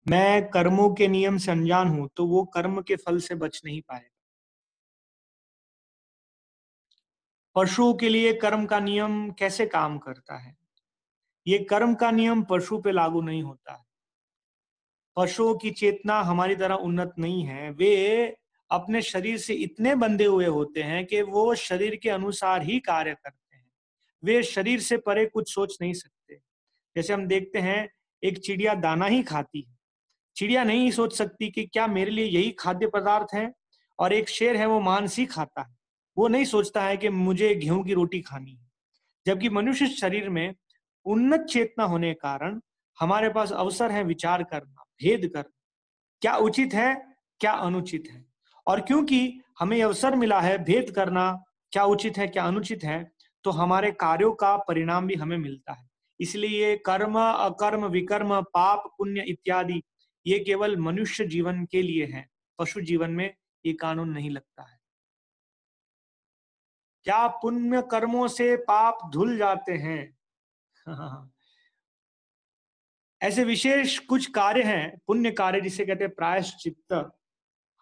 मैं कर्मों के नियम से अनजान हूं तो वो कर्म के फल से बच नहीं पाएगा। पशुओं के लिए कर्म का नियम कैसे काम करता है? ये कर्म का नियम पशु पे लागू नहीं होता है। पशुओं की चेतना हमारी तरह उन्नत नहीं है। वे अपने शरीर से इतने बंधे हुए होते हैं कि वो शरीर के अनुसार ही कार्य करते हैं। वे शरीर से परे कुछ सोच नहीं सकते। जैसे हम देखते हैं, एक चिड़िया दाना ही खाती है। चिड़िया नहीं सोच सकती कि क्या मेरे लिए यही खाद्य पदार्थ है। और एक शेर है, वो मांस ही खाता है। वो नहीं सोचता है कि मुझे गेहूं की रोटी खानी है। जबकि मनुष्य शरीर में उन्नत चेतना होने के कारण हमारे पास अवसर है विचार करना, भेद करना, क्या उचित है, क्या अनुचित है। और क्योंकि हमें अवसर मिला है भेद करना, क्या उचित है क्या अनुचित है, तो हमारे कार्यों का परिणाम भी हमें मिलता है। इसलिए ये कर्म अकर्म विकर्म पाप पुण्य इत्यादि ये केवल मनुष्य जीवन के लिए है। पशु जीवन में ये कानून नहीं लगता है। क्या पुण्य कर्मों से पाप धुल जाते हैं? ऐसे विशेष कुछ कार्य हैं, पुण्य कार्य जिसे कहते हैं प्रायश्चित्त।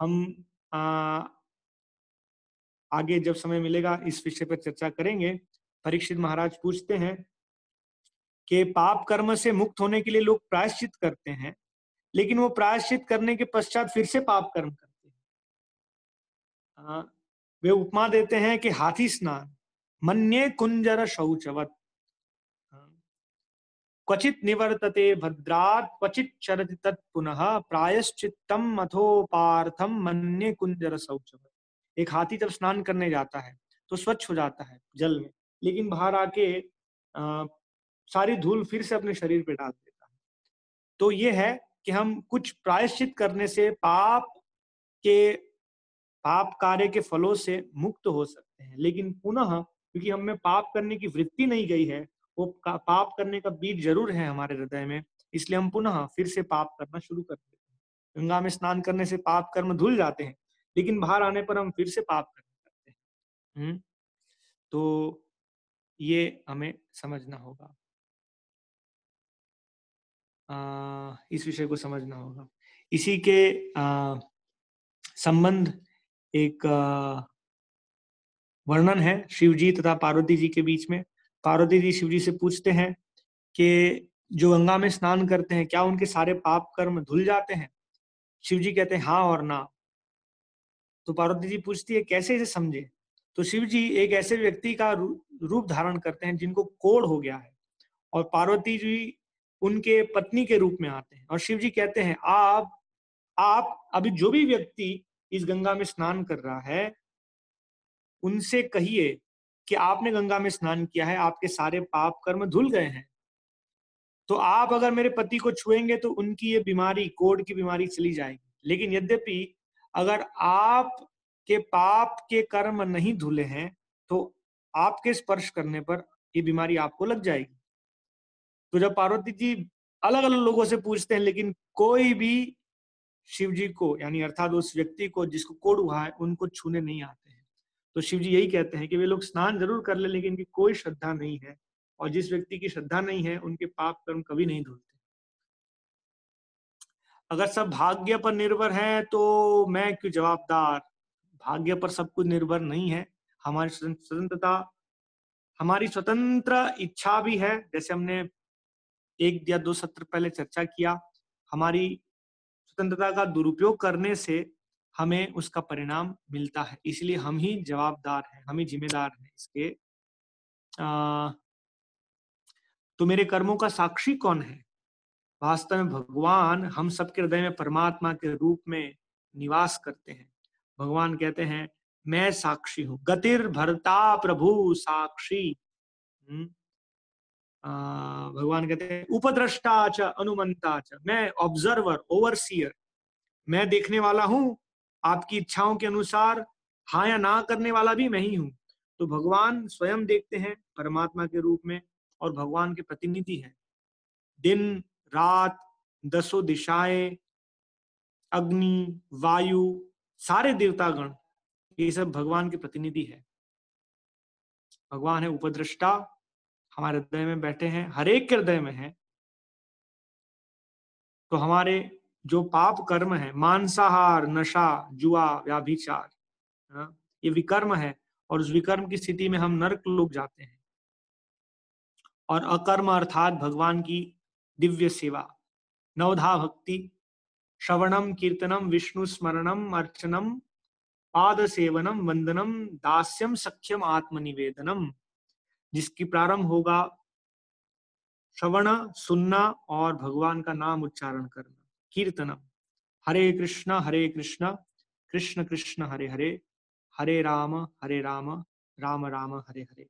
हम आ, आगे जब समय मिलेगा इस विषय पर चर्चा करेंगे। परीक्षित महाराज पूछते हैं कि पाप कर्म से मुक्त होने के लिए लोग प्रायश्चित करते हैं, लेकिन वो प्रायश्चित करने के पश्चात फिर से पाप कर्म करते हैं। वे उपमा देते हैं कि हाथी स्नान मन्ये कुंजर शौचवत, क्वचित निवर्तते भद्रात् क्वचित चरति तत् पुनः प्रायश्चित्तम अथोपार्थम मन्ये कुंजर शौचवत। एक हाथी जब स्नान करने जाता है तो स्वच्छ हो जाता है जल में, लेकिन बाहर आके सारी धूल फिर से अपने शरीर पे डाल देता है। तो ये है कि हम कुछ प्रायश्चित करने से के पाप कार्य के फलों से मुक्त हो सकते हैं, लेकिन पुनः क्योंकि हमें पाप करने की वृत्ति नहीं गई है, वो पाप करने का बीज जरूर है हमारे हृदय में, इसलिए हम पुनः फिर से पाप करना शुरू कर देते हैं। गंगा में स्नान करने से पाप कर्म धुल जाते हैं, लेकिन बाहर आने पर हम फिर से पाप कर्म करते हैं। तो ये हमें समझना होगा, इस विषय को समझना होगा। इसी के संबंध एक वर्णन है शिव जी तथा पार्वती जी के बीच में। पार्वती जी शिव जी से पूछते हैं कि जो गंगा में स्नान करते हैं क्या उनके सारे पाप कर्म धुल जाते हैं? शिव जी कहते हैं हाँ और ना। तो पार्वती जी पूछती है कैसे इसे समझे? तो शिव जी एक ऐसे व्यक्ति का रूप धारण करते हैं जिनको कोढ़ हो गया है, और पार्वती जी उनके पत्नी के रूप में आते हैं। और शिव जी कहते हैं आप अभी जो भी व्यक्ति इस गंगा में स्नान कर रहा है उनसे कहिए कि आपने गंगा में स्नान किया है, आपके सारे पाप कर्म धुल गए हैं। तो आप अगर मेरे पति को छुएंगे तो उनकी ये बीमारी, कोढ़ की बीमारी चली जाएगी। लेकिन यद्यपि अगर आप के पाप के कर्म नहीं धुले हैं तो आपके स्पर्श करने पर ये बीमारी आपको लग जाएगी। तो जब पार्वती जी अलग अलग लोगों से पूछते हैं, लेकिन कोई भी शिव जी को, यानी अर्थात उस व्यक्ति को जिसको कोढ़ हुआ है, उनको छूने नहीं आते हैं। तो शिव जी यही कहते हैं कि वे लोग स्नान जरूर कर ले, लेकिन इनकी कोई श्रद्धा नहीं है, और जिस व्यक्ति की श्रद्धा नहीं है उनके पाप कर्म कभी नहीं धुलते। अगर सब भाग्य पर निर्भर है तो मैं क्यों जवाबदार? भाग्य पर सब कुछ निर्भर नहीं है। हमारी स्वतंत्रता, हमारी स्वतंत्र इच्छा भी है, जैसे हमने एक या दो सत्र पहले चर्चा किया। हमारी स्वतंत्रता का दुरुपयोग करने से हमें उसका परिणाम मिलता है, इसलिए हम ही जवाबदार हैं, हम ही जिम्मेदार हैं इसके। तो मेरे कर्मों का साक्षी कौन है? वास्तव में भगवान हम सबके हृदय में परमात्मा के रूप में निवास करते हैं। भगवान कहते हैं मैं साक्षी हूं, गतिर भरता प्रभु साक्षी। हम्म, भगवान कहते हैं उपद्रष्टा च अनुमंता च, मैं ऑब्जर्वर ओवरसीयर, मैं देखने वाला हूं, आपकी इच्छाओं के अनुसार हाँ या ना करने वाला भी मैं ही हूं। तो भगवान स्वयं देखते हैं परमात्मा के रूप में, और भगवान के प्रतिनिधि हैं। दिन रात, दसों दिशाएं, अग्नि, वायु, सारे देवतागण, ये सब भगवान के प्रतिनिधि है। भगवान है उपद्रष्टा, हमारे हृदय में बैठे हैं, हर एक के हृदय में है। तो हमारे जो पाप कर्म है, मांसाहार, नशा, जुआ, व्याभिचार, हाँ, ये विकर्म है और उस विकर्म की स्थिति में हम नरक लोग जाते हैं। और अकर्म अर्थात भगवान की दिव्य सेवा, नवधा भक्ति, श्रवणम, कीर्तनम, विष्णु स्मरणम, अर्चनम, पाद सेवनम, वंदनम, दास्यम, सख्यम, आत्मनिवेदनम, जिसकी प्रारंभ होगा श्रवण, सुनना और भगवान का नाम उच्चारण करना, कीर्तनम, हरे कृष्ण कृष्ण कृष्ण हरे हरे, हरे राम राम राम हरे हरे।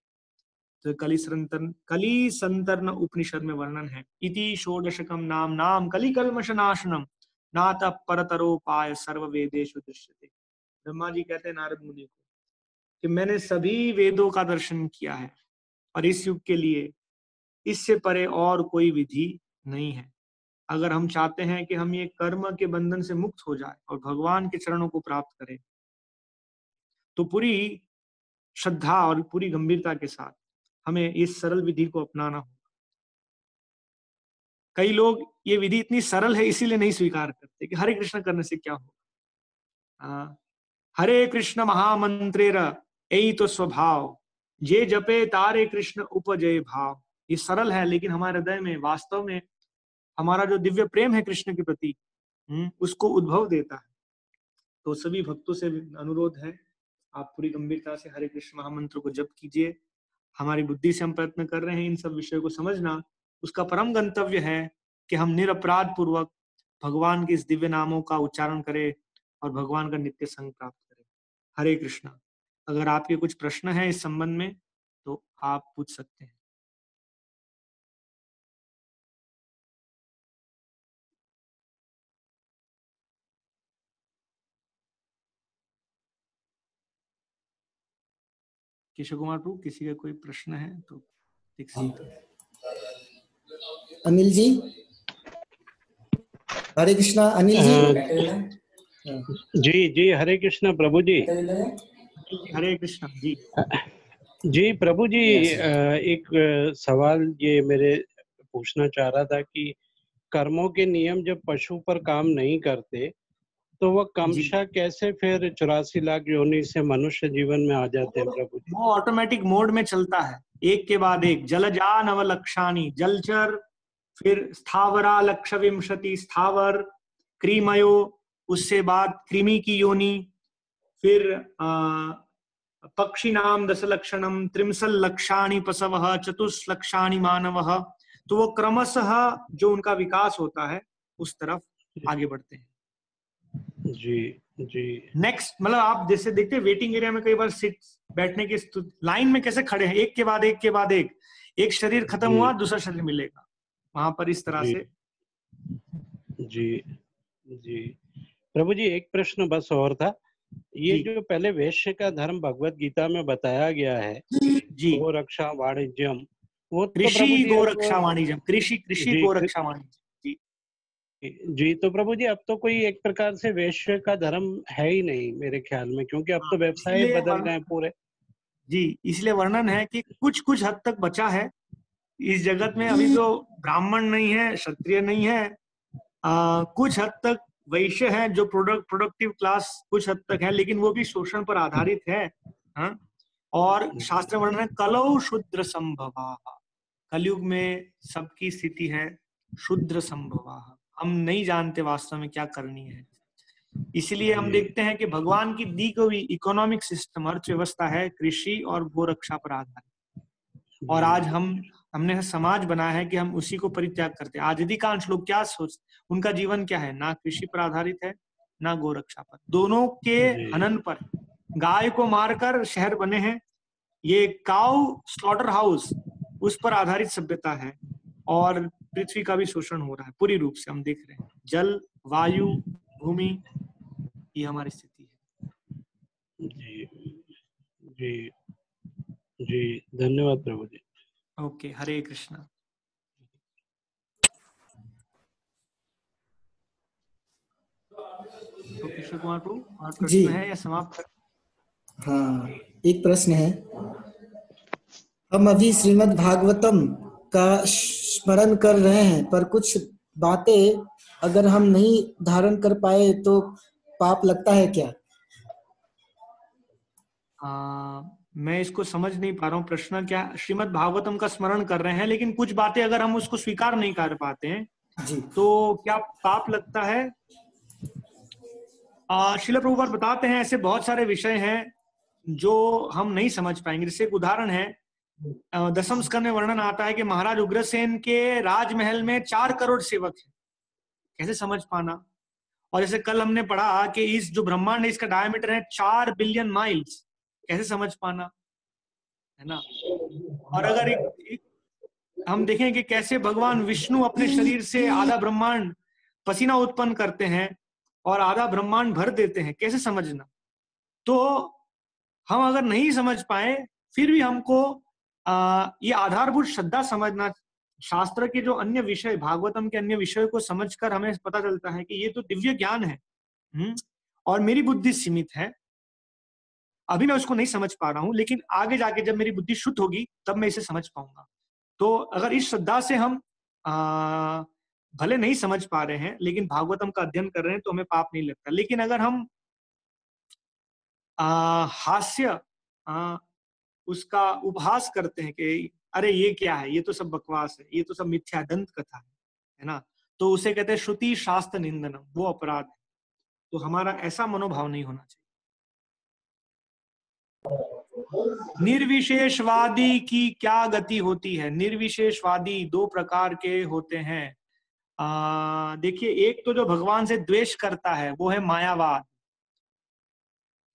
तो कली संतरण उपनिषद में वर्णन है, इति षोडशकम नाम नाम कली कल्मष नाशनम नात परतरोपाय सर्व वेदेषु दृश्यते। ब्रह्मा जी कहते हैं नारद मुनि को कि मैंने सभी वेदों का दर्शन किया है और इस युग के लिए इससे परे और कोई विधि नहीं है। अगर हम चाहते हैं कि हम ये कर्म के बंधन से मुक्त हो जाए और भगवान के चरणों को प्राप्त करें, तो पूरी श्रद्धा और पूरी गंभीरता के साथ हमें इस सरल विधि को अपनाना होगा। कई लोग ये विधि इतनी सरल है इसीलिए नहीं स्वीकार करते कि हरे कृष्ण करने से क्या होगा। हरे कृष्ण महामंत्रेर यही तो स्वभाव, जे जपे तारे कृष्ण उपजय भाव। ये सरल है लेकिन हमारे हृदय में वास्तव में हमारा जो दिव्य प्रेम है कृष्ण के प्रति, उसको उद्भव देता है। तो सभी भक्तों से अनुरोध है, आप पूरी गंभीरता से हरे कृष्ण महामंत्र को जप कीजिए। हमारी बुद्धि से हम प्रयत्न कर रहे हैं इन सब विषयों को समझना। उसका परम गंतव्य है कि हम निरपराध पूर्वक भगवान के इस दिव्य नामों का उच्चारण करें और भगवान का नित्य संग प्राप्त करें। हरे कृष्णा। अगर आपके कुछ प्रश्न हैं इस संबंध में तो आप पूछ सकते हैं। किशोर कुमार प्रभु, किसी का कोई प्रश्न है तो लिख सकते हैं। अनिल जी, हरे कृष्णा। अनिल जी। जी जी, हरे कृष्णा प्रभु जी। हरे कृष्णा जी। जी प्रभु जी, एक सवाल ये मेरे पूछना चाह रहा था कि कर्मों के नियम जब पशु पर काम नहीं करते तो वह क्रमशः कैसे फिर 84 लाख योनि से मनुष्य जीवन में आ जाते हैं प्रभु जी? वो ऑटोमेटिक मोड में चलता है, एक के बाद एक। जलजा नवलक्षाणी, जलचर, फिर स्थावरा लक्ष विंशति स्थावर, क्रीमयो, उससे बाद कृमि की योनि, फिर पक्षी नाम 10 लक्षणम, त्रिमसल लक्षाणी पशवः, चतुष्लक्षाणी मानवः। तो वो क्रमशः जो उनका विकास होता है उस तरफ आगे बढ़ते हैं। जी जी। नेक्स्ट, मतलब आप जैसे देखते हैं वेटिंग एरिया में कई बार सीट बैठने की लाइन में कैसे खड़े हैं, एक के बाद एक के बाद एक शरीर खत्म हुआ दूसरा शरीर मिलेगा, वहां पर इस तरह से। जी जी प्रभु जी, एक प्रश्न बस और था। ये जो पहले वैश्य का धर्म भगवत गीता में बताया गया है, गो रक्षा वाणिज्यम, वो तो कृषि गो रक्षा वाणिज्यम, कृषि गो रक्षा वाणिज्यम। जी, तो प्रभु जी अब तो कोई एक प्रकार से वैश्य का धर्म है ही नहीं मेरे ख्याल में, क्योंकि अब तो व्यवसाय बदल गए पूरे। जी, इसलिए वर्णन है कि कुछ कुछ हद तक बचा है इस जगत में। अभी तो ब्राह्मण नहीं है, क्षत्रिय नहीं है, कुछ हद तक वैश्य है जो प्रोडक्टिव क्लास कुछ हद तक है, लेकिन वो भी शोषण पर आधारित है। और शास्त्र वर्णन है कलौ शूद्र संभवा, कलयुग में सबकी स्थिति है शूद्र संभवा। हम नहीं जानते वास्तव में क्या करनी है, इसलिए हम देखते हैं कि भगवान की दी हुई इकोनॉमिक सिस्टम, अर्थव्यवस्था है कृषि और गोरक्षा पर आधारित। और आज हमने समाज बनाया है कि हम उसी को परित्याग करते हैं। आज अधिकांश लोग क्या सोचते, उनका जीवन क्या है, ना कृषि पर आधारित है ना गोरक्षा पर, दोनों के हनन पर। गाय को मारकर शहर बने हैं, ये काउ स्लॉटर हाउस, उस पर आधारित सभ्यता है। और पृथ्वी का भी शोषण हो रहा है पूरी रूप से, हम देख रहे हैं। जल, वायु, भूमि, ये हमारी स्थिति है। जी जी जी, धन्यवाद प्रभु जी। ओके, हरे कृष्णा। तो किशोर कुमार प्रभु, और प्रश्न है या समाप्त कर? हाँ, एक प्रश्न है। हम अभी श्रीमद् भागवतम का स्मरण कर रहे हैं, पर कुछ बातें अगर हम नहीं धारण कर पाए तो पाप लगता है क्या? मैं इसको समझ नहीं पा रहा हूँ, प्रश्न क्या? श्रीमद् भागवतम का स्मरण कर रहे हैं लेकिन कुछ बातें अगर हम उसको स्वीकार नहीं कर पाते हैं जी। तो क्या पाप लगता है? श्रील प्रभुपाद बताते हैं ऐसे बहुत सारे विषय हैं जो हम नहीं समझ पाएंगे। जैसे एक उदाहरण है, दसम स्कंद में वर्णन आता है कि महाराज उग्रसेन के राजमहल में 4 करोड़ सेवक हैं। कैसे समझ पाना? और जैसे कल हमने पढ़ा कि इस जो ब्रह्मांड है इसका डायमीटर है 4 बिलियन माइल्स। कैसे समझ पाना, है ना? और अगर एक हम देखें कि कैसे भगवान विष्णु अपने शरीर से आधा ब्रह्मांड पसीना उत्पन्न करते हैं और आधा ब्रह्मांड भर देते हैं, कैसे समझना? तो हम अगर नहीं समझ पाए फिर भी हमको ये आधारभूत श्रद्धा समझना, शास्त्र के जो अन्य विषय, भागवतम के अन्य विषयों को समझकर हमें पता चलता है कि ये तो दिव्य ज्ञान है। और मेरी बुद्धि सीमित है, अभी मैं उसको नहीं समझ पा रहा हूं, लेकिन आगे जाके जब मेरी बुद्धि शुद्ध होगी तब मैं इसे समझ पाऊंगा। तो अगर इस श्रद्धा से हम भले नहीं समझ पा रहे हैं लेकिन भागवतम का अध्ययन कर रहे हैं तो हमें पाप नहीं लगता। लेकिन अगर हम हास्य उसका उपहास करते हैं कि अरे ये क्या है, ये तो सब बकवास है, ये तो सब मिथ्या दंत कथा है ना, तो उसे कहते हैं श्रुति शास्त्र निंदनम, वो अपराध है। तो हमारा ऐसा मनोभाव नहीं होना चाहिए। निर्विशेषवादी की क्या गति होती है? निर्विशेषवादी 2 प्रकार के होते हैं। देखिए, एक तो जो भगवान से द्वेष करता है वो है मायावाद,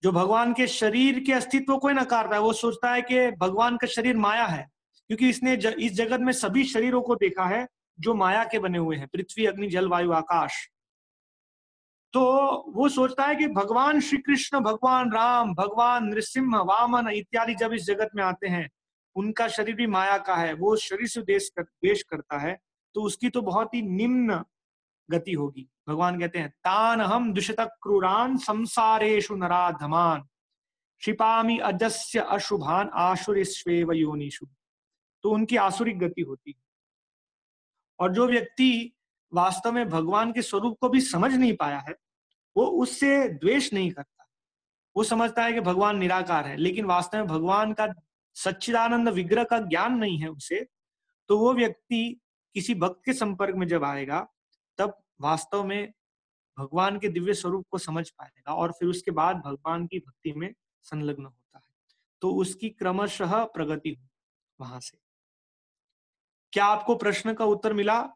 जो भगवान के शरीर के अस्तित्व को ही नकारता है। वो सोचता है कि भगवान का शरीर माया है, क्योंकि इसने इस जगत में सभी शरीरों को देखा है जो माया के बने हुए हैं, पृथ्वी, अग्नि, जल, वायु, आकाश। तो वो सोचता है कि भगवान श्री कृष्ण, भगवान राम, भगवान नृसिंह, वामन इत्यादि जब इस जगत में आते हैं उनका शरीर भी माया का है, वो शरीर से द्वेष करता है, तो उसकी तो बहुत ही निम्न गति होगी। भगवान कहते हैं तान हम दुष्ट क्रूरान संसारेषु नराधमान क्षिपामि अजस्य अशुभान आसुरीष्वेव योनिषु। तो उनकी आसुरिक गति होती है। और जो व्यक्ति वास्तव में भगवान के स्वरूप को भी समझ नहीं पाया है वो उससे द्वेष नहीं करता, वो समझता है कि भगवान निराकार है, लेकिन वास्तव में भगवान का सच्चिदानंद विग्रह का ज्ञान नहीं है उसे, तो वो व्यक्ति किसी भक्त के संपर्क में जब आएगा तब वास्तव में भगवान के दिव्य स्वरूप को समझ पाएगा और फिर उसके बाद भगवान की भक्ति में संलग्न होता है, तो उसकी क्रमशः प्रगति हो वहां से। क्या आपको प्रश्न का उत्तर मिला?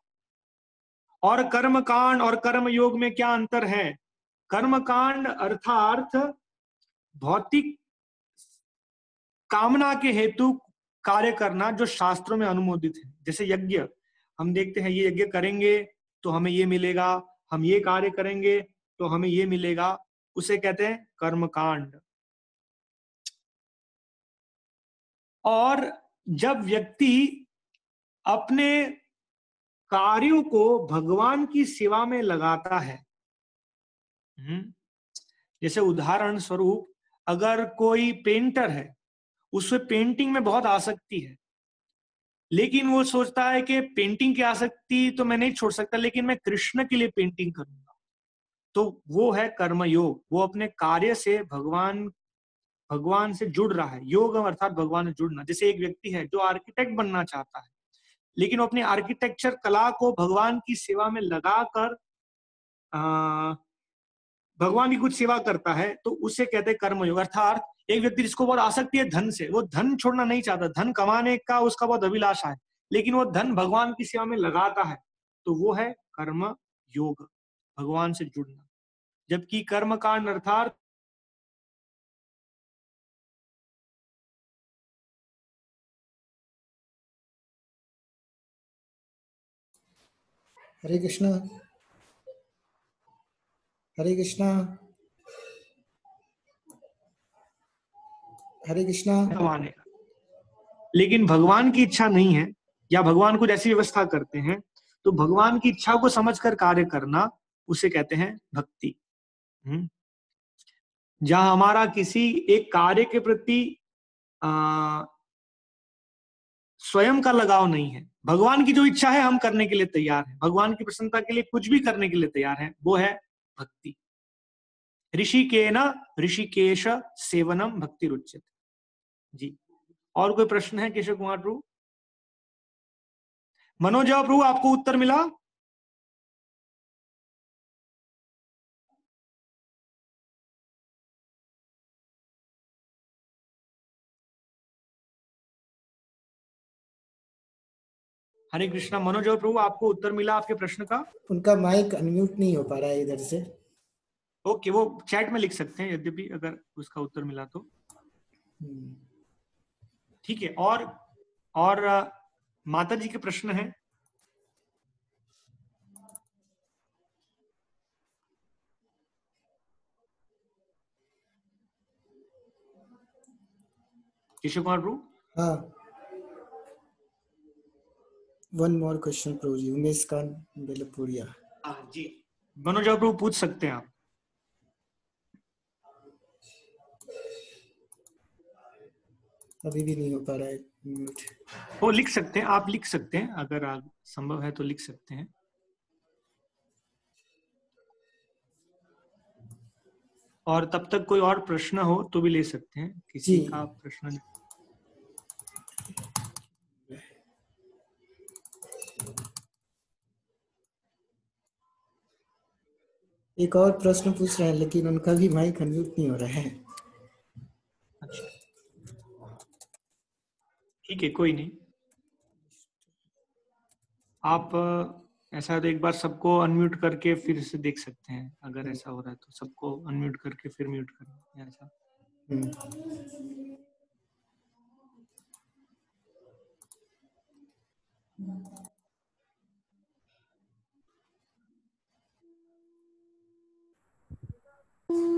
और कर्मकांड और कर्म योग में क्या अंतर है? कर्मकांड अर्थात भौतिक कामना के हेतु कार्य करना जो शास्त्रों में अनुमोदित है। जैसे यज्ञ, हम देखते हैं ये यज्ञ करेंगे तो हमें ये मिलेगा, हम ये कार्य करेंगे तो हमें ये मिलेगा, उसे कहते हैं कर्मकांड। और जब व्यक्ति अपने कार्यों को भगवान की सेवा में लगाता है, जैसे उदाहरण स्वरूप अगर कोई पेंटर है, उससे पेंटिंग में बहुत आसक्ति है, लेकिन वो सोचता है कि पेंटिंग की आसक्ति तो मैं नहीं छोड़ सकता, लेकिन मैं कृष्ण के लिए पेंटिंग करूंगा, तो वो है कर्मयोग। वो अपने कार्य से भगवान से जुड़ रहा है। योग अर्थात भगवान से जुड़ना। जैसे एक व्यक्ति है जो आर्किटेक्ट बनना चाहता है, लेकिन वो अपनी आर्किटेक्चर कला को भगवान की सेवा में लगाकर भगवान की कुछ सेवा करता है, तो उसे कहते हैं कर्मयोग। अर्थात एक व्यक्ति जिसको बहुत आसक्ति है धन से, वो धन छोड़ना नहीं चाहता, धन कमाने का उसका बहुत अभिलाषा है, लेकिन वो धन भगवान की सेवा में लगाता है, तो वो है कर्म योग, भगवान से जुड़ना। जबकि कर्म कांड अर्थात हरे कृष्णा, हरे कृष्णा, हरे कृष्णा। कमाने का, लेकिन भगवान की इच्छा नहीं है, या भगवान कुछ ऐसी व्यवस्था करते हैं, तो भगवान की इच्छा को समझकर कार्य करना, उसे कहते हैं भक्ति। जहां हमारा किसी एक कार्य के प्रति स्वयं का लगाव नहीं है, भगवान की जो इच्छा है हम करने के लिए तैयार हैं, भगवान की प्रसन्नता के लिए कुछ भी करने के लिए तैयार हैं, वो है भक्ति। ऋषिकेश सेवनम भक्ति रुच्यते। जी, और कोई प्रश्न है केशव कुमार प्रभु? मनोज प्रभु, आपको उत्तर मिला? हरे कृष्णा। मनोज प्रभु, आपको उत्तर मिला आपके प्रश्न का? उनका माइक अनम्यूट नहीं हो पा रहा है इधर से। ओके, वो चैट में लिख सकते हैं यद्यपि अगर उसका उत्तर मिला तो। ठीक है। और माता जी के प्रश्न है। केशव कुमार प्रभु? हाँ, वन मोर क्वेश्चन प्रभु जी। उमेश खान बेलपुरिया। जी, मनोज प्रभु पूछ सकते हैं आप। अभी भी नहीं हो पा रहा है म्यूट। वो लिख सकते हैं, आप लिख सकते हैं, अगर आप संभव है तो लिख सकते हैं। और तब तक कोई और प्रश्न हो तो भी ले सकते हैं, किसी जी। का प्रश्न। एक और प्रश्न पूछ रहे हैं लेकिन उनका भी माइक अनम्यूट नहीं हो रहा है। अच्छा, ठीक है, कोई नहीं। आप ऐसा है तो एक बार सबको अनम्यूट करके फिर से देख सकते हैं, अगर ऐसा हो रहा है तो सबको अनम्यूट करके फिर म्यूट करें ऐसा।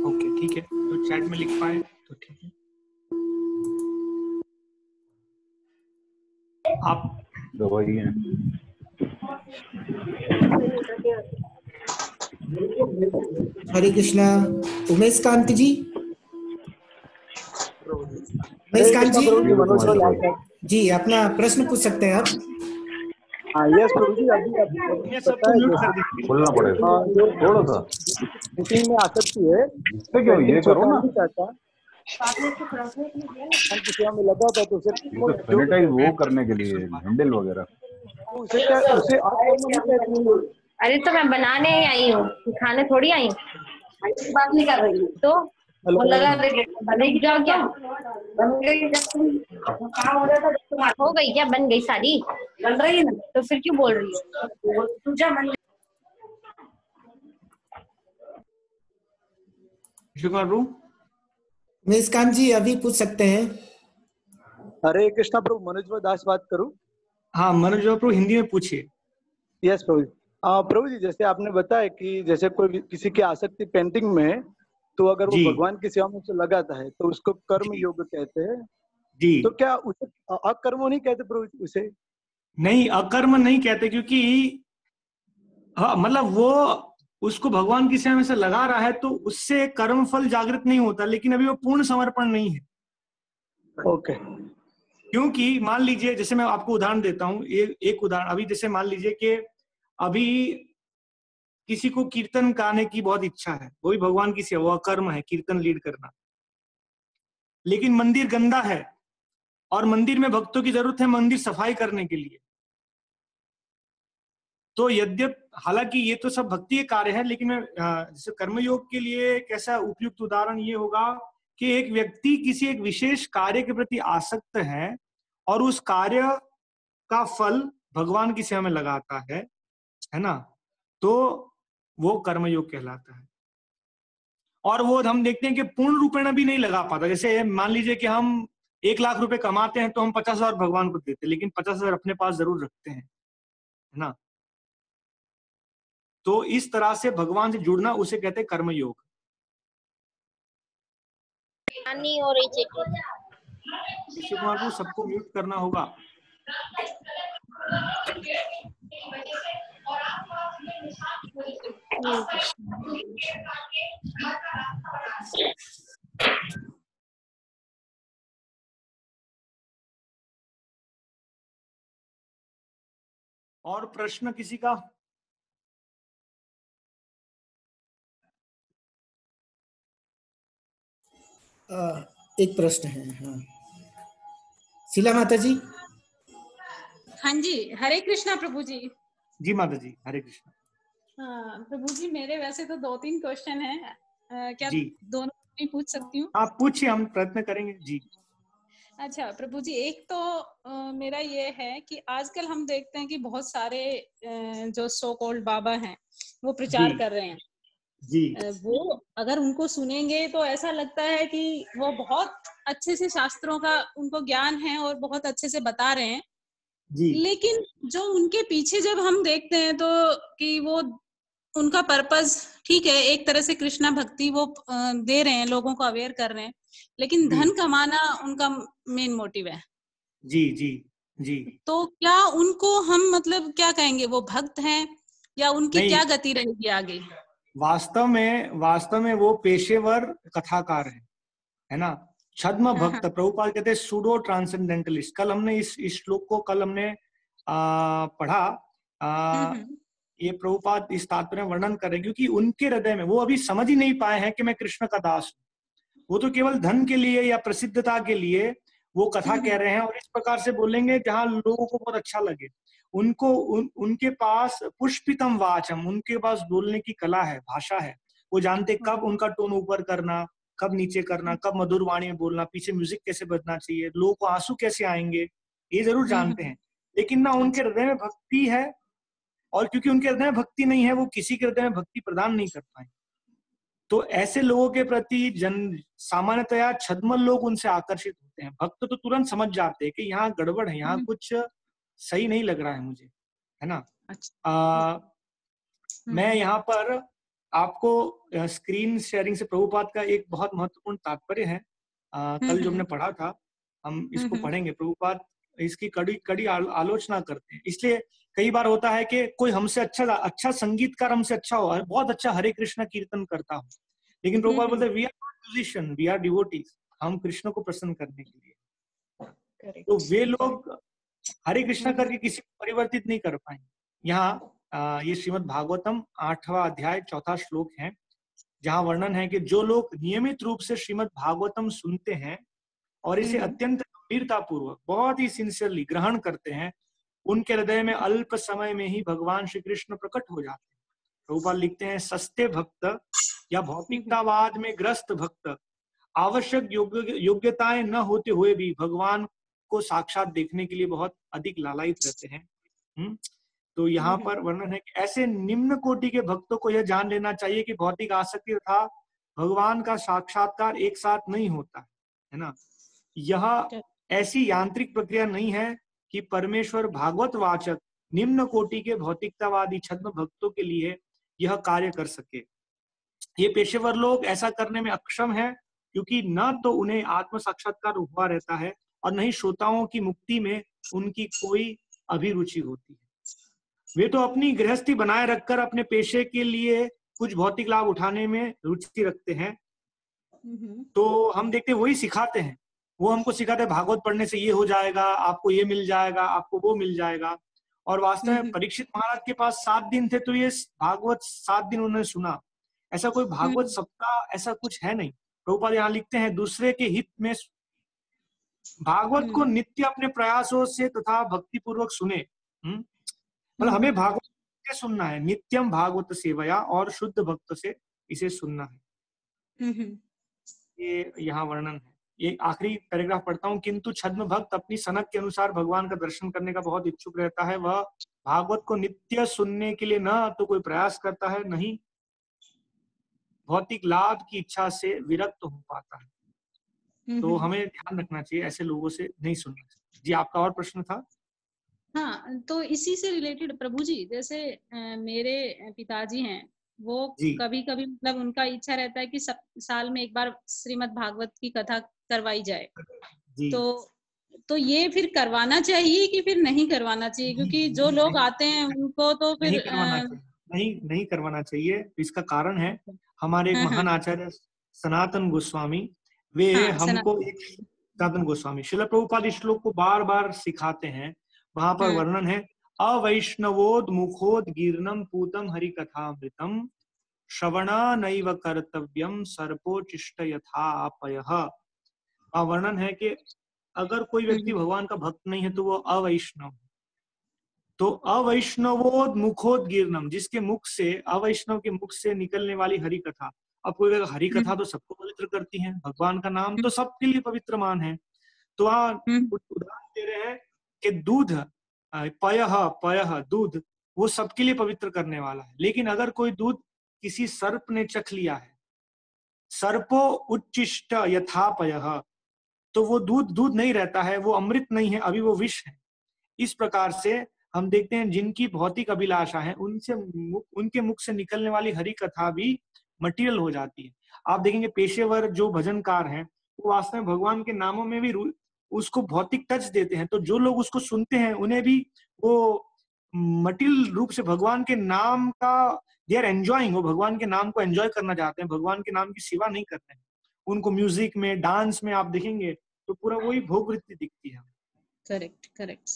ओके, ठीक है, तो चैट में लिख पाए तो ठीक है। आप दवाई है। हरे कृष्णा। उमेश कांत जी, उमेश कांत जी, जी अपना प्रश्न पूछ सकते हैं आप। हाँ, यस प्रभु जी। अभी ये पता सबको है म्यूट जैसे कर दीजिए। बोलना पड़ेगा जो थोड़ा सा। मीटिंग में आसक्ति है, क्यों ये करो ना, नहीं चाहता की सेवा में लगा था तो उसे ये तो सैनिटाइज वो करने के लिए हैंडल वगैरह। उसे क्या उसे आत्मा नहीं कहते। अरे तो मैं बनाने ही आई हूँ, खाने थोड़ी आई हूँ। बात नहीं कर रही तो वो लगा बनेगी जाओ क्या बन गई। हो गई क्या? बन गई सारी? बन रही है ना, तो फिर क्यों बोल रही हो? तुझे मन उमेश कांत जी अभी पूछ सकते हैं। हरे कृष्णा प्रभु, मनोज दास बात करूं? हाँ, मनोज प्रभु हिंदी में पूछिए। यस प्रभु जी। प्रभु जी, जैसे आपने बताया कि जैसे कोई किसी की आसक्ति पेंटिंग में है तो अगर वो जी। भगवान की सेवा में उसे लगाता है तो उसको कर्म योग कहते हैं। जी, तो क्या उसे अकर्म नहीं कहते प्रभु जी उसे? नहीं, अकर्म नहीं कहते, क्योंकि हाँ, मतलब वो उसको भगवान की सेवा में से लगा रहा है तो उससे कर्म फल जागृत नहीं होता, लेकिन अभी वो पूर्ण समर्पण नहीं है। ओके। क्योंकि मान लीजिए, जैसे मैं आपको उदाहरण देता हूँ, एक उदाहरण। अभी जैसे मान लीजिए कि अभी किसी को कीर्तन गाने की बहुत इच्छा है, वो भी भगवान की सेवा, वो कर्म है कीर्तन लीड करना, लेकिन मंदिर गंदा है और मंदिर में भक्तों की जरूरत है मंदिर सफाई करने के लिए। तो यद्यप हालांकि ये तो सब भक्ति के कार्य है, लेकिन मैं जैसे कर्मयोग के लिए कैसा उपयुक्त उदाहरण ये होगा कि एक व्यक्ति किसी एक विशेष कार्य के प्रति आसक्त है और उस कार्य का फल भगवान की सेवा में लगाता है ना, तो वो कर्मयोग कहलाता है। और वो हम देखते हैं कि पूर्ण रूपेण भी नहीं लगा पाता। जैसे मान लीजिए कि हम 1 लाख रुपए कमाते हैं तो हम 50,000 भगवान को देते हैं, लेकिन 50,000 अपने पास जरूर रखते हैं, है ना। तो इस तरह से भगवान से जुड़ना उसे कहते हैं कर्मयोग। नहीं हो रही चेकिंग। ऋषि कुमार को सबको म्यूट करना होगा। और प्रश्न किसी का? एक प्रश्न है। हाँ, शीला माता जी। हाँ जी, हरे कृष्णा प्रभु जी। जी माता जी, हरे कृष्णा। हाँ प्रभु जी, मेरे वैसे तो 2-3 क्वेश्चन हैं, क्या जी दोनों ही पूछ सकती हूँ? आप पूछिए, हम प्रयत्न करेंगे जी। अच्छा प्रभु जी, एक तो मेरा ये है कि आजकल हम देखते हैं कि बहुत सारे जो सो कॉल्ड बाबा हैं वो प्रचार जी कर रहे हैं। जी वो अगर उनको सुनेंगे तो ऐसा लगता है कि वो बहुत अच्छे से शास्त्रों का उनको ज्ञान है और बहुत अच्छे से बता रहे हैं, जी लेकिन जो उनके पीछे जब हम देखते हैं तो कि वो उनका पर्पस ठीक है, एक तरह से कृष्णा भक्ति वो दे रहे हैं, लोगों को अवेयर कर रहे हैं, लेकिन जी धन कमाना उनका मेन मोटिव है। जी जी जी। तो क्या उनको हम मतलब क्या कहेंगे, वो भक्त हैं या उनकी नहीं, क्या गति रहेगी आगे? वास्तव में वो पेशेवर कथाकार है ना। छद्म हाँ, भक्त, प्रभुपाद कहते हैं सूडो ट्रांसेंडेंटलिस्ट। कल हमने इस श्लोक को पढ़ा। हम्म, ये प्रभुपाद इस तात्पर्य में वर्णन करें, क्योंकि उनके हृदय में वो अभी समझ ही नहीं पाए हैं कि मैं कृष्ण का दास हूँ। वो तो केवल धन के लिए या प्रसिद्धता के लिए वो कथा कह रहे हैं, और इस प्रकार से बोलेंगे जहां लोगों को बहुत अच्छा लगे। उनके पास पुष्पितम वाचम, उनके पास बोलने की कला है, भाषा है। वो जानते कब उनका टोन ऊपर करना, कब नीचे करना, कब मधुर वाणी में बोलना, पीछे म्यूजिक कैसे बजना चाहिए, लोगों को आंसू कैसे आएंगे, ये जरूर जानते हैं। लेकिन ना उनके हृदय में भक्ति है, और क्योंकि उनके हृदय में भक्ति नहीं है, वो किसी के हृदय में भक्ति प्रदान नहीं कर पाए। तो ऐसे लोगों के प्रति सामान्यतया छद्म लोग उनसे आकर्षित होते हैं। भक्त तो तुरंत समझ जाते हैं कि यहाँ गड़बड़ है, यहाँ कुछ सही नहीं लग रहा है मुझे, है ना। मैं यहाँ पर आपको स्क्रीन शेयरिंग से प्रभुपाद का एक बहुत महत्वपूर्ण तात्पर्य है, कल जो हमने पढ़ा था, हम इसको पढ़ेंगे। प्रभुपाद इसकी कड़ी आलोचना करते हैं। इसलिए कई बार होता है कि कोई हमसे अच्छा संगीतकार हमसे अच्छा हो, बहुत अच्छा हरे कृष्ण कीर्तन करता हो, लेकिन प्रभुपाद बोलते हैं we are not musician, we are devotees, हम कृष्ण को प्रसन्न करने के लिए। तो वे लोग हरे कृष्ण करके किसी को परिवर्तित नहीं कर पाएंगे। यहाँ ये श्रीमद् भागवतम 8वां अध्याय 4था श्लोक है, जहाँ वर्णन है कि जो लोग नियमित रूप से श्रीमद् भागवतम सुनते हैं और इसे अत्यंत गंभीरता पूर्वक, बहुत ही सिंसियरली ग्रहण करते हैं, उनके हृदय में अल्प समय में ही भगवान श्री कृष्ण प्रकट हो जाते हैं। प्रभुपाद लिखते हैं, सस्ते भक्त या भौतिकतावाद में ग्रस्त भक्त आवश्यक योग्यताएं न होते हुए भी भगवान को साक्षात देखने के लिए बहुत अधिक लालायित रहते हैं। तो यहाँ पर वर्णन है कि ऐसे निम्न कोटि के भक्तों को यह जान लेना चाहिए कि भौतिक आसक्ति तथा भगवान का साक्षात्कार एक साथ नहीं होता है ना। यह ऐसी यांत्रिक प्रक्रिया नहीं है कि परमेश्वर भागवत वाचक निम्न कोटि के भौतिकतावादी छद्म भक्तों के लिए यह कार्य कर सके। ये पेशेवर लोग ऐसा करने में अक्षम है, क्योंकि न तो उन्हें आत्म साक्षात्कार हुआ रहता है और न ही श्रोताओं की मुक्ति में उनकी कोई अभिरुचि होती है। वे तो अपनी गृहस्थी बनाए रखकर अपने पेशे के लिए कुछ भौतिक लाभ उठाने में रुचि रखते हैं। तो हम देखते वही सिखाते हैं, वो हमको सिखाते हैं भागवत पढ़ने से ये हो जाएगा, आपको ये मिल जाएगा, आपको वो मिल जाएगा। और वास्तव में परीक्षित महाराज के पास 7 दिन थे, तो ये भागवत 7 दिन उन्होंने सुना। ऐसा कोई भागवत सप्ताह ऐसा कुछ है नहीं। प्रभुपाद यहाँ लिखते हैं, दूसरे के हित में भागवत को नित्य अपने प्रयासों से तथा भक्ति पूर्वक सुने। मतलब हमें भागवत से सुनना है, नित्यम भागवत सेवया, और शुद्ध भक्त से इसे सुनना है। ये यहाँ वर्णन है। ये आखिरी पैराग्राफ पढ़ता हूँ। किंतु छद्म भक्त अपनी सनक के अनुसार भगवान का दर्शन करने का बहुत इच्छुक रहता है। वह भागवत को नित्य सुनने के लिए न तो कोई प्रयास करता है, नहीं भौतिक लाभ की इच्छा से विरक्त हो पाता है। तो हमें ध्यान रखना चाहिए, ऐसे लोगों से नहीं सुनना चाहिए। जी, आपका और प्रश्न था? हाँ, तो इसी से रिलेटेड प्रभु जी, जैसे मेरे पिताजी हैं, वो कभी कभी मतलब उनका इच्छा रहता है कि साल में एक बार श्रीमद् भागवत की कथा करवाई जाए। तो ये फिर करवाना चाहिए कि फिर नहीं करवाना चाहिए? क्योंकि जो लोग आते हैं उनको तो फिर नहीं करवाना चाहिए। इसका कारण है, हमारे एक महान आचार्य सनातन गोस्वामी, वे हमको सनातन गोस्वामी श्रील प्रभुपाद इस श्लोक को बार बार सिखाते हैं। वहां पर वर्णन है, अवैष्णवोद्मुखोद्गीर्णं पूतं हरिकथामृतम् श्रवणा नैव कर्तव्यम सर्पोचिष्ट यथापयः। का वर्णन है कि अगर कोई व्यक्ति भगवान का भक्त नहीं है तो वो अवैष्णव। तो अवैष्णवोद्मुखोद्गीर्णम, जिसके मुख से, अवैष्णव के मुख से निकलने वाली हरि कथा। अब कोई हरि कथा तो सबको पवित्र करती है, भगवान का नाम तो सबके लिए पवित्र मान है। तो वहां उदाहरण दे रहे हैं कि दूध, पयः पयः दूध, वो सबके लिए पवित्र करने वाला है। लेकिन अगर कोई दूध किसी सर्प ने चख लिया है, सर्पो उच्चिष्ट यथापयः, तो वो दूध दूध नहीं रहता है, वो अमृत नहीं है, अभी वो विष है। इस प्रकार से हम देखते हैं जिनकी भौतिक अभिलाषा है उनसे उनके मुख से निकलने वाली हरि कथा भी मटीरियल हो जाती है। आप देखेंगे पेशेवर जो भजनकार हैं वो वास्तव में भगवान के नामों में भी उसको भौतिक टच देते हैं। तो जो लोग उसको सुनते हैं उन्हें भी वो मटीरियल रूप से भगवान के नाम का दे आर एंजॉइंग, वो भगवान के नाम को एंजॉय करना चाहते हैं, भगवान के नाम की सेवा नहीं करते हैं। उनको म्यूजिक में, डांस में आप देखेंगे तो पूरा वही भोग वृत्ति दिखती है। Correct correct.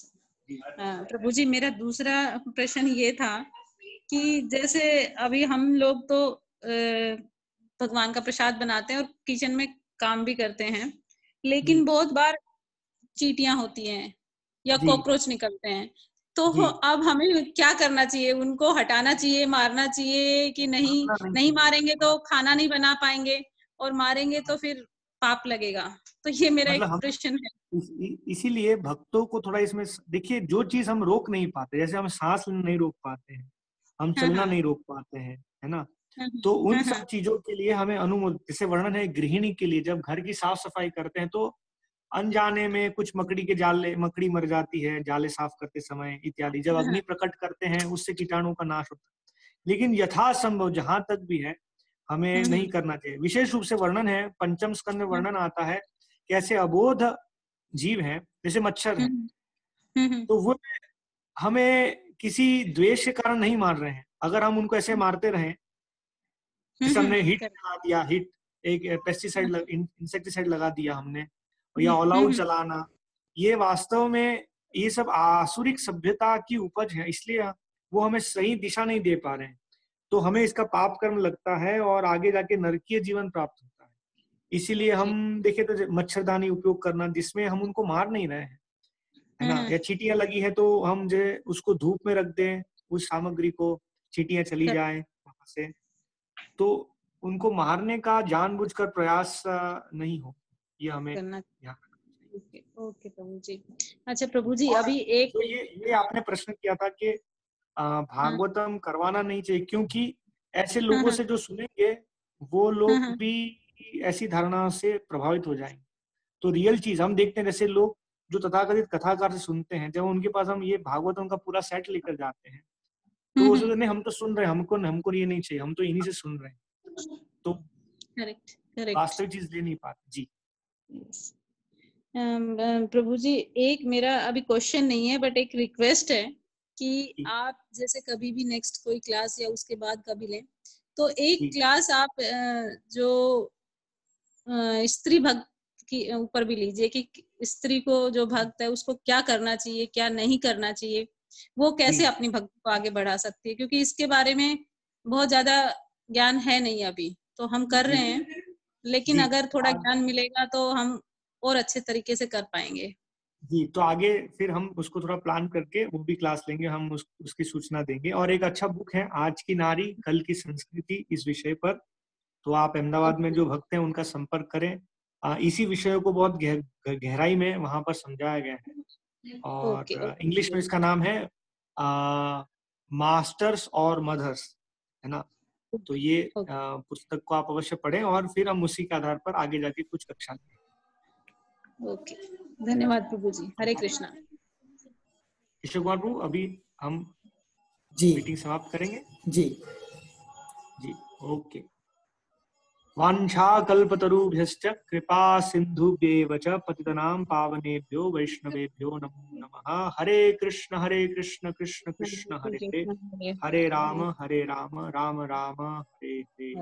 प्रभु जी, मेरा दूसरा प्रश्न ये था कि जैसे अभी हम लोग तो भगवान का प्रसाद बनाते हैं और किचन में काम भी करते हैं, लेकिन बहुत बार चींटियां होती हैं या कॉकरोच निकलते हैं, तो अब हमें क्या करना चाहिए? उनको हटाना चाहिए, मारना चाहिए कि नहीं? नहीं मारेंगे तो खाना नहीं बना पाएंगे, और मारेंगे तो फिर पाप लगेगा। तो ये मेरा एक प्रश्न है। इसीलिए भक्तों को थोड़ा इसमें देखिए, जो चीज हम रोक नहीं पाते, जैसे हम सांस नहीं रोक पाते हैं, हम चलना नहीं रोक पाते हैं, है ना, तो उन सब चीजों के लिए हमें अनुमोदन, जैसे वर्णन है गृहिणी के लिए, जब घर की साफ सफाई करते हैं तो अनजाने में कुछ मकड़ी के जाले, मकड़ी मर जाती है जाले साफ करते समय इत्यादि, जब अग्नि प्रकट करते हैं उससे कीटाणु का नाश होता है। लेकिन यथासंभव जहां तक भी है हमें नहीं करना चाहिए। विशेष रूप से वर्णन है पंचम स्कंद में, वर्णन आता है कि ऐसे अबोध जीव हैं जैसे मच्छर हैं, तो वो हमें किसी द्वेष के कारण नहीं मार रहे हैं। अगर हम उनको ऐसे मारते रहें, जैसे हमने हिट लगा दिया, हिट एक पेस्टिसाइड इंसेक्टिसाइड लगा दिया हमने, या ऑल आउट चलाना, ये वास्तव में ये सब आसुरिक सभ्यता की उपज है, इसलिए वो हमें सही दिशा नहीं दे पा रहे हैं। तो हमें इसका पाप कर्म लगता है और आगे जाके नरकीय जीवन प्राप्त होता है। इसीलिए हम देखें तो मच्छरदानी उपयोग करना, जिसमें हम उनको मार नहीं रहे हैं, है ना, या चींटियां लगी है तो हम जो उसको धूप में रख दें उस सामग्री को, चींटियां चली जाए वहां से, तो उनको मारने का जानबूझकर प्रयास नहीं हो, ये हमें करना। ओके प्रभु जी। अच्छा प्रभु जी, अभी एक तो ये आपने प्रश्न किया था कि भागवतम करवाना नहीं चाहिए, क्योंकि ऐसे लोगों से जो सुनेंगे वो लोग भी ऐसी धारणा से प्रभावित हो जाएंगे। तो रियल चीज हम देखते हैं, जैसे लोग जो तथाकथित कथाकार से सुनते हैं, जब उनके पास हम ये भागवतम का पूरा सेट लेकर जाते हैं तो वो सोचते नहीं हम तो सुन रहे हैं, हमको ये नहीं चाहिए, हम तो इन्हीं से सुन रहे हैं, तो करेक्ट वास्तविक चीज ले नहीं पाते। जी प्रभु जी, एक मेरा अभी क्वेश्चन नहीं है बट एक रिक्वेस्ट है कि आप जैसे कभी भी नेक्स्ट कोई क्लास या उसके बाद कभी लें तो एक क्लास आप जो स्त्री भक्त के ऊपर भी लीजिए कि स्त्री को जो भक्त है उसको क्या करना चाहिए, क्या नहीं करना चाहिए, वो कैसे अपनी भक्ति को आगे बढ़ा सकती है, क्योंकि इसके बारे में बहुत ज्यादा ज्ञान है नहीं अभी, तो हम कर रहे हैं, लेकिन अगर थोड़ा ज्ञान मिलेगा तो हम और अच्छे तरीके से कर पाएंगे। जी, तो आगे फिर हम उसको थोड़ा प्लान करके वो भी क्लास लेंगे, हम उसकी सूचना देंगे। और एक अच्छा बुक है आज की नारी कल की संस्कृति, इस विषय पर, तो आप अहमदाबाद में जो भक्त हैं उनका संपर्क करें। इसी विषयों को बहुत गहराई में वहां पर समझाया गया है, और इंग्लिश में इसका नाम है मास्टर्स और मदर्स, है ना, तो ये पुस्तक को आप अवश्य पढ़ें और फिर हम उसी के आधार पर आगे जाके कुछ कक्षा लें। ओके, धन्यवाद प्रभु जी। हरे कृष्णा। किशोर कुमार प्रभु, अभी हम मीटिंग समाप्त करेंगे। जी ओके। वाञ्छाकल्पतरुभ्यश्च कृपा सिन्धुभ्येव च पतितनां पावनेभ्यो वैष्णवेभ्यो नमो नमः। हरे कृष्ण कृष्ण कृष्ण हरे हरे, हरे राम राम राम हरे हरे।